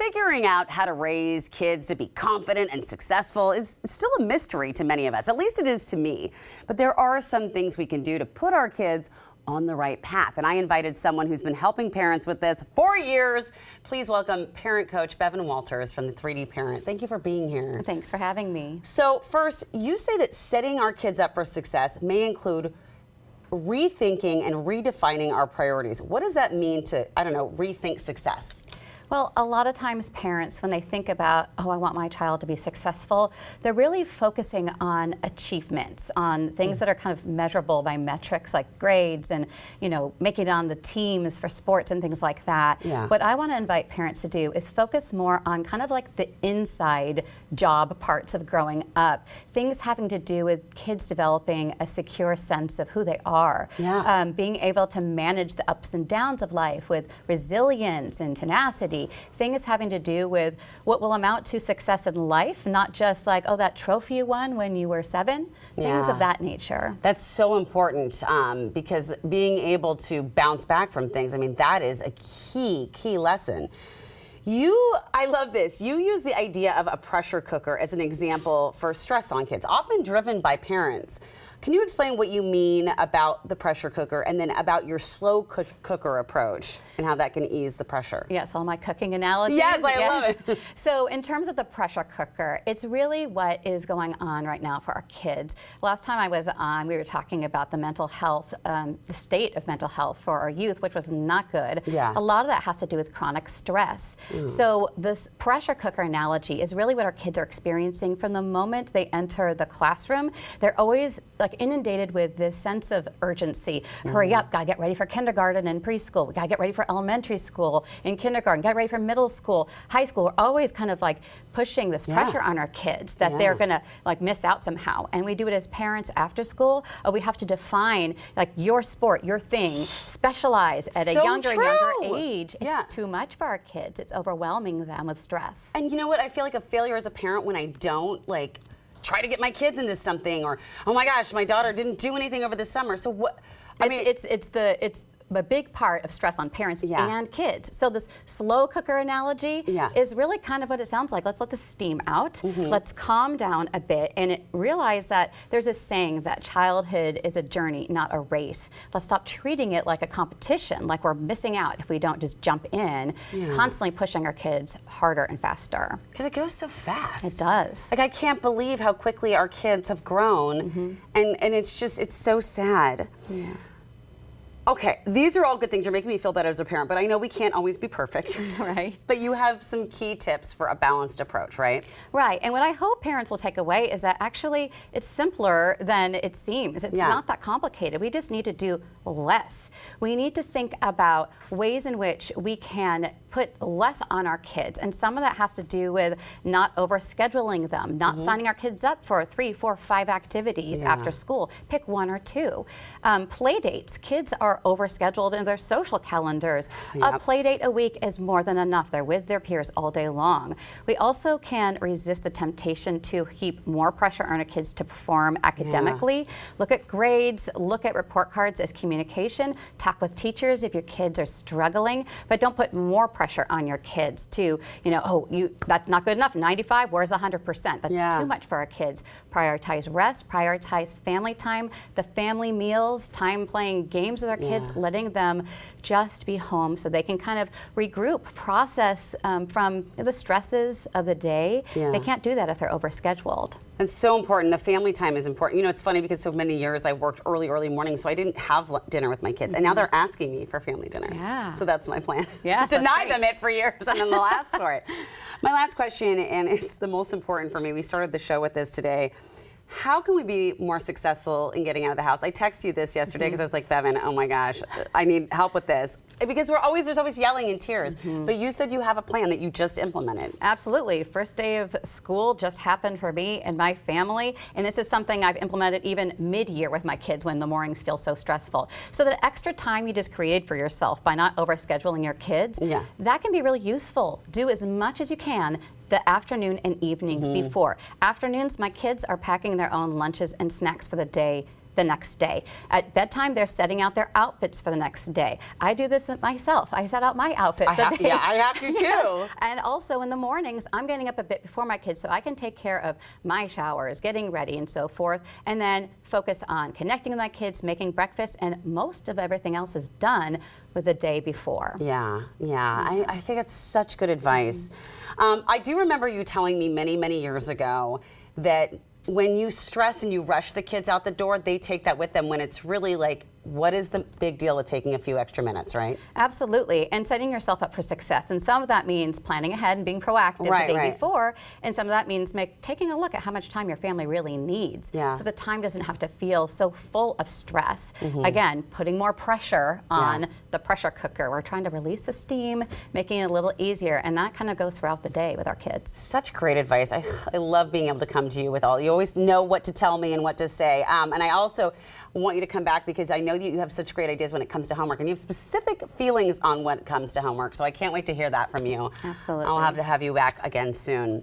Figuring out how to raise kids to be confident and successful is still a mystery to many of us. At least it is to me. But there are some things we can do to put our kids on the right path. And I invited someone who's been helping parents with this for years. Please welcome parent coach Beaven Walters from the 3D Parent. Thank you for being here. Thanks for having me. So first, you say that setting our kids up for success may include rethinking and redefining our priorities. What does that mean to, I don't know, rethink success? Well, a lot of times parents, when they think about, oh, I want my child to be successful, they're really focusing on achievements, on things that are kind of measurable by metrics like grades and, you know, making it on the teams for sports and things like that. Yeah. What I want to invite parents to do is focus more on kind of like the inside job parts of growing up, things having to do with kids developing a secure sense of who they are, being able to manage the ups and downs of life with resilience and tenacity. Things having to do with what will amount to success in life, not just like, oh, that trophy you won when you were 7, things of that nature. That's so important because being able to bounce back from things, I mean, that is a key lesson. I love this. You use the idea of a pressure cooker as an example for stress on kids, often driven by parents. Can you explain what you mean about the pressure cooker and then about your slow cooker approach and how that can ease the pressure? Yes, all my cooking analogies. Yes, I love it. So in terms of the pressure cooker, it's really what is going on right now for our kids. Last time I was on, we were talking about the mental health, the state of mental health for our youth, which was not good. Yeah. A lot of that has to do with chronic stress. So this pressure cooker analogy is really what our kids are experiencing from the moment they enter the classroom. They're always like inundated with this sense of urgency. Hurry up, gotta get ready for kindergarten and preschool. We gotta get ready for elementary school and kindergarten, get ready for middle school, high school. We're always kind of like pushing this pressure on our kids that they're gonna like miss out somehow. And we do it as parents after school. We have to define like your sport, your thing, specialize at a younger and younger age. It's too much for our kids. It's overwhelming them with stress. And you know what? I feel like a failure as a parent when I don't like try to get my kids into something, or oh my gosh, my daughter didn't do anything over the summer. So what? I mean, it's a big part of stress on parents and kids. So this slow cooker analogy is really kind of what it sounds like. Let's let the steam out. Let's calm down a bit and realize that there's this saying that childhood is a journey, not a race. Let's stop treating it like a competition, like we're missing out if we don't just jump in, constantly pushing our kids harder and faster. Because it goes so fast. It does. Like I can't believe how quickly our kids have grown, and it's so sad. Yeah. Okay, these are all good things. You're making me feel better as a parent, but I know we can't always be perfect. Right. But you have some key tips for a balanced approach, right? Right, and what I hope parents will take away is that actually it's simpler than it seems. It's not that complicated. We just need to do less. We need to think about ways in which we can put less on our kids, and some of that has to do with not overscheduling them, not signing our kids up for 3, 4, 5 activities after school. Pick 1 or 2. Play dates. Kids are overscheduled in their social calendars. A play date a week is more than enough. They're with their peers all day long. We also can resist the temptation to heap more pressure on our kids to perform academically. Look at grades, look at report cards as communication. Talk with teachers if your kids are struggling, but don't put more pressure on your kids to, you know, oh, that's not good enough. 95, where's the 100%? That's too much for our kids. Prioritize rest, prioritize family time, the family meals, time playing games with our kids, letting them just be home so they can kind of regroup, process from the stresses of the day. They can't do that if they're overscheduled. It's so important. The family time is important. You know, it's funny because so many years I worked early morning, so I didn't have dinner with my kids. And now they're asking me for family dinners. So that's my plan. Deny them it for years and then they'll ask for it. My last question, and it's the most important for me, we started the show with this today. How can we be more successful in getting out of the house? I texted you this yesterday because I was like, Beaven, oh my gosh, I need help with this. Because there's always yelling and tears. But you said you have a plan that you just implemented. Absolutely. First day of school just happened for me and my family. And this is something I've implemented even mid-year with my kids when the mornings feel so stressful. So that extra time you just create for yourself by not overscheduling your kids, that can be really useful. Do as much as you can the afternoon and evening before. Afternoons, my kids are packing their own lunches and snacks for the day the next day. At bedtime, they're setting out their outfits for the next day. I do this myself. I set out my outfit I have to too. Yes. And also in the mornings, I'm getting up a bit before my kids so I can take care of my showers, getting ready and so forth, and then focus on connecting with my kids, making breakfast, and most of everything else is done with the day before. Yeah. I think it's such good advice. I do remember you telling me many, many years ago that when you stress and you rush the kids out the door, they take that with them when it's really like, what is the big deal with taking a few extra minutes, right? Absolutely, and setting yourself up for success. And some of that means planning ahead and being proactive the day before, and some of that means taking a look at how much time your family really needs. So the time doesn't have to feel so full of stress. Again, putting more pressure on the pressure cooker. We're trying to release the steam, making it a little easier, and that kind of goes throughout the day with our kids. Such great advice. I love being able to come to you with all. You always know what to tell me and what to say. And I also want you to come back because I know that you have such great ideas when it comes to homework, and you have specific feelings on when it comes to homework. So I can't wait to hear that from you. Absolutely. I'll have to have you back again soon.